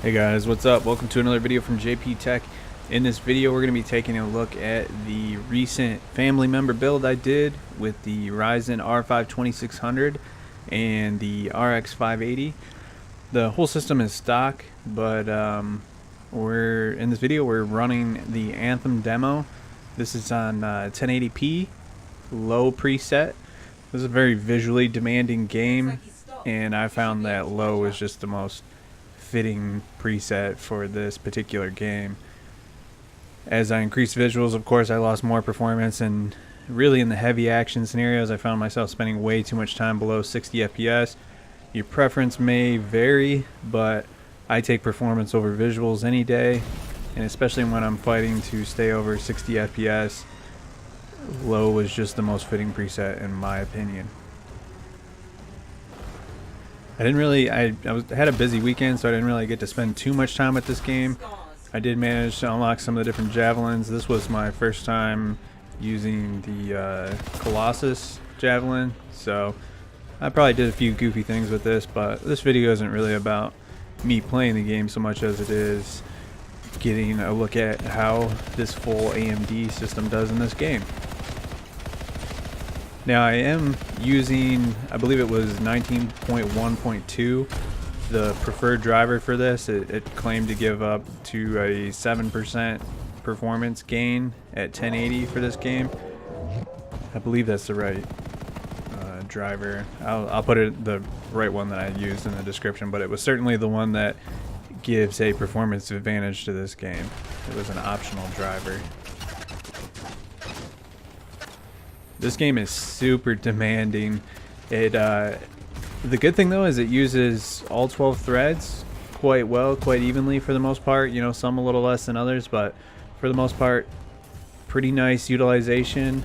Hey guys, what's up? Welcome to another video from JP Tech. In this video we're going to be taking a look at the recent family member build I did with the Ryzen R5 2600 and the RX580. The whole system is stock, but in this video we're running the Anthem Demo. This is on 1080p, low preset. This is a very visually demanding game, and I found that low is just the most fitting preset for this particular game. As I increased visuals, of course, I lost more performance, and really in the heavy action scenarios I found myself spending way too much time below 60 FPS. Your preference may vary, but I take performance over visuals any day, and especially when I'm fighting to stay over 60 FPS, low was just the most fitting preset in my opinion. I had a busy weekend, so I didn't really get to spend too much time with this game. I did manage to unlock some of the different javelins. This was my first time using the Colossus javelin, so I probably did a few goofy things with this, but this video isn't really about me playing the game so much as it is getting a look at how this full AMD system does in this game. Now I am using, I believe it was 19.1.2, the preferred driver for this. It claimed to give up to a 7% performance gain at 1080 for this game. I believe that's the right driver. I'll put the right one that I used in the description, but it was certainly the one that gives a performance advantage to this game. It was an optional driver. This game is super demanding. The good thing though is it uses all 12 threads quite well, quite evenly for the most part. You know, some a little less than others, but for the most part, pretty nice utilization.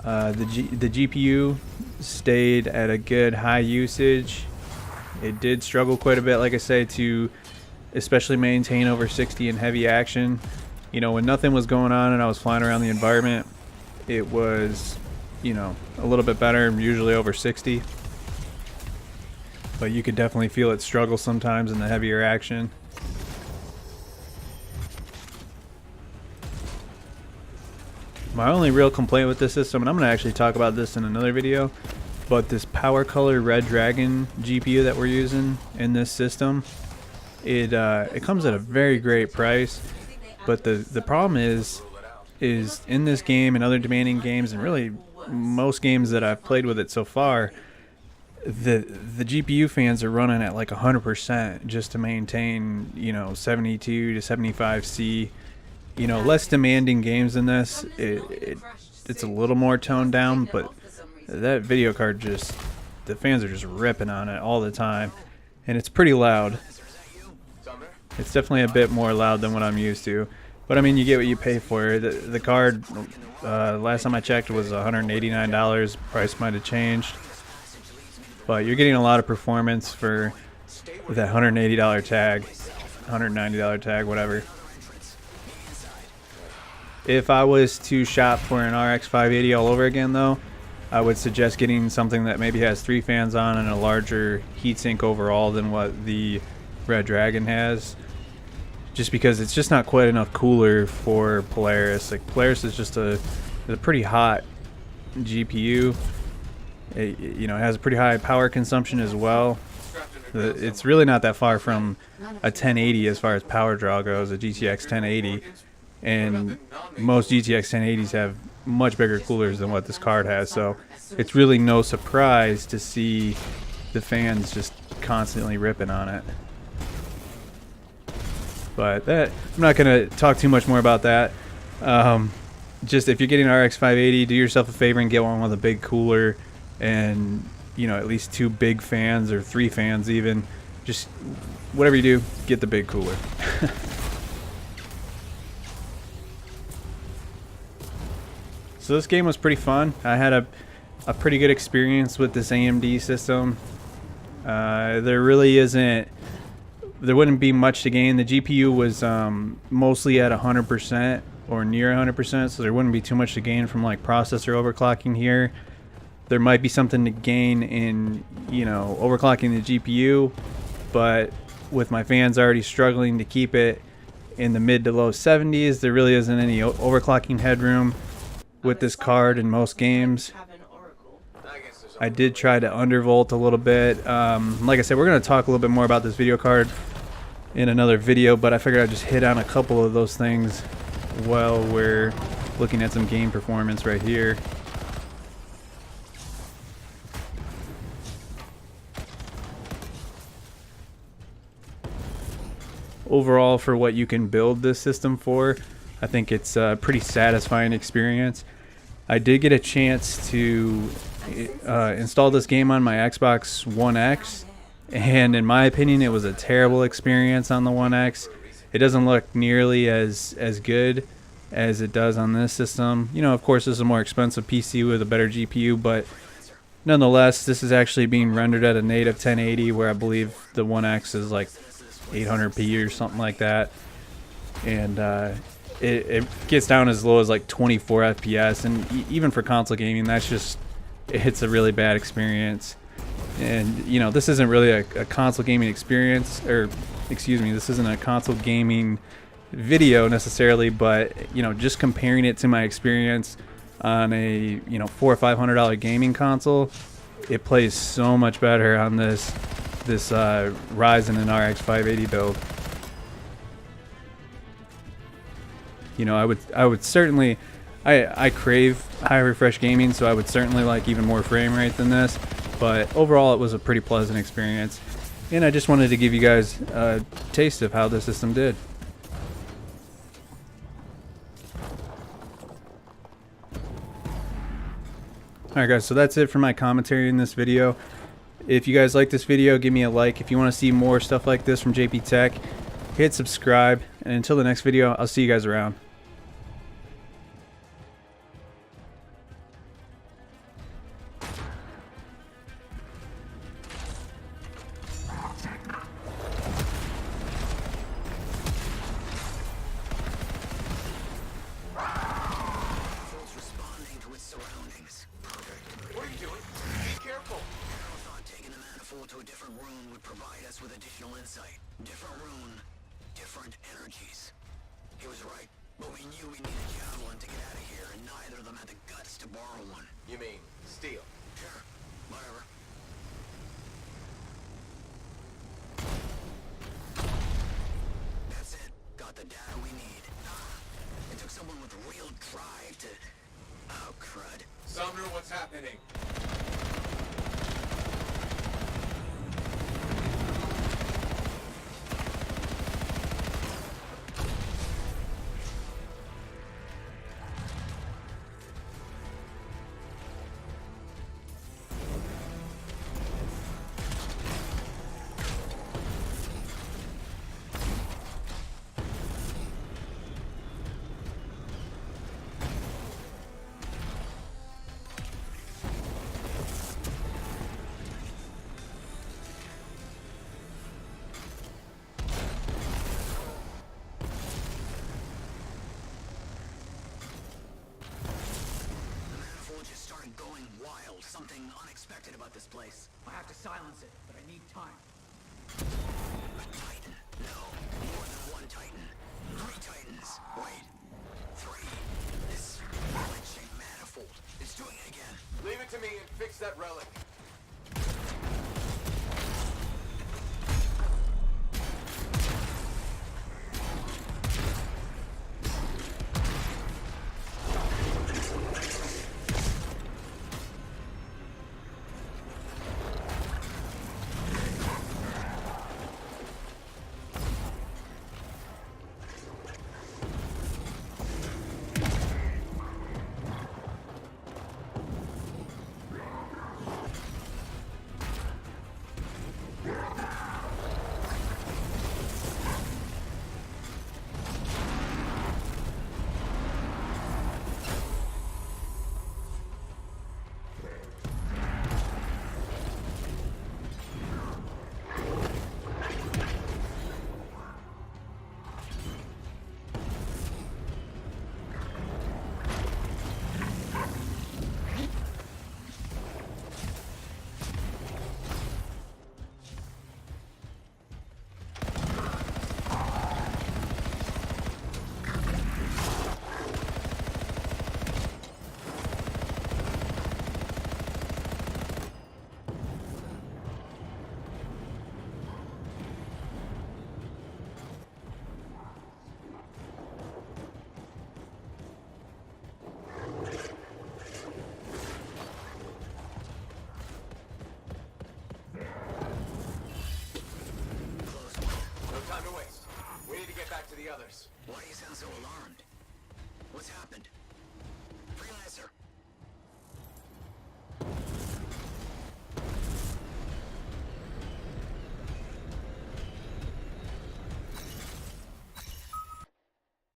The GPU stayed at a good high usage. It did struggle quite a bit, like I say, to especially maintain over 60 in heavy action. You know, when nothing was going on and I was flying around the environment, it was, you know, a little bit better, usually over 60. But you could definitely feel it struggle sometimes in the heavier action. My only real complaint with this system, and I'm going to actually talk about this in another video, but this Power Color Red Dragon GPU that we're using in this system, it comes at a very great price. But the problem is in this game and other demanding games, and really most games that I've played with it so far, the GPU fans are running at like 100% just to maintain, you know, 72 to 75C. You know, less demanding games than this, it's a little more toned down, but that video card the fans are just ripping on it all the time, and it's pretty loud. It's definitely a bit more loud than what I'm used to. But I mean, you get what you pay for. The card, last time I checked, was $189. Price might have changed, but you're getting a lot of performance for that $180 tag, $190 tag, whatever. If I was to shop for an RX580 all over again, though, I would suggest getting something that maybe has 3 fans on and a larger heatsink overall than what the Red Dragon has. Just because it's just not quite enough cooler for Polaris. Like, Polaris is just a pretty hot GPU. It has a pretty high power consumption as well. It's really not that far from a 1080 as far as power draw goes, a GTX 1080. And most GTX 1080s have much bigger coolers than what this card has. So it's really no surprise to see the fans just constantly ripping on it. But I'm not going to talk too much more about that. Just if you're getting RX580, do yourself a favor and get one with a big cooler and, you know, at least 2 big fans or 3 fans even. Just whatever you do, get the big cooler. So this game was pretty fun. I had a pretty good experience with this AMD system. There wouldn't be much to gain. The GPU was mostly at 100% or near 100%, so there wouldn't be too much to gain from like processor overclocking here. There might be something to gain in, you know, overclocking the GPU, but with my fans already struggling to keep it in the mid to low 70s, there really isn't any overclocking headroom with this card in most games. I did try to undervolt a little bit. Like I said, we're going to talk a little bit more about this video card in another video, but I figured I'd just hit on a couple of those things while we're looking at some game performance right here. Overall, for what you can build this system for, I think it's a pretty satisfying experience. I did get a chance to install this game on my Xbox One X, and in my opinion it was a terrible experience on the One X. It doesn't look nearly as good as it does on this system. You know, of course, this is a more expensive PC with a better GPU, but nonetheless, this is actually being rendered at a native 1080, where I believe the One X is like 800p or something like that, and it gets down as low as like 24 FPS, and even for console gaming, it's a really bad experience. And you know, this isn't really a console gaming experience, or excuse me, this isn't a console gaming video necessarily, but you know, just comparing it to my experience on a $400 or $500 gaming console, it plays so much better on this Ryzen and RX580 build. You know, I would certainly, I crave high refresh gaming, so I would certainly like even more frame rate than this, but overall it was a pretty pleasant experience, and I just wanted to give you guys a taste of how the system did. Alright guys, so that's it for my commentary in this video. If you guys like this video, give me a like. If you want to see more stuff like this from JP Tech, hit subscribe, and until the next video, I'll see you guys around. To a different rune would provide us with additional insight. Different rune, different energies. He was right, but we knew we needed Javelin to get out of here, and neither of them had the guts to borrow one. You mean steel? Sure, whatever. That's it. Got the data we need. It took someone with real drive to... Oh, crud. Sumner, what's happening? Something unexpected about this place. I have to silence it, but I need time. A Titan? No, more than one Titan. 3 Titans. Wait, 3. This relic-shaped manifold. It's doing it again. Leave it to me and fix that relic.